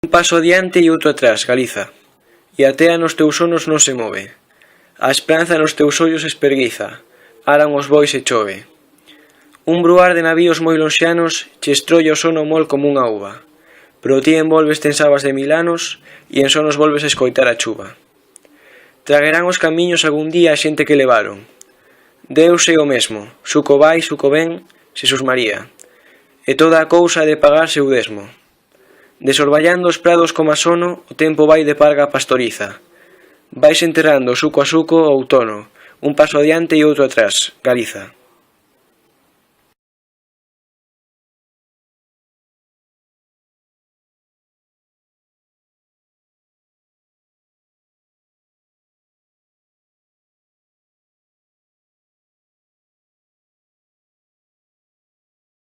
Un paso adiante e outro atrás, Galiza, e a tea nos teus sonos non se move. A esperanza nos teus ollos esperguiza, aran os bois e chove. Un bruar de navíos moi lonxianos che estrolla o sono mol como unha uva, pero ti envolves ten sabas de 1000 anos e en sonos volves a escoitar a chuva. Traguerán os camiños algún día a xente que levaron. Deus é o mesmo, suco vai, suco ven, Xesús María, e toda a cousa de pagar seu desmo. Desorballando os prados como a sono, o tempo vai de parga pastoriza. Vais enterrando suco a suco o outono, un paso adiante e outro atrás, Galiza.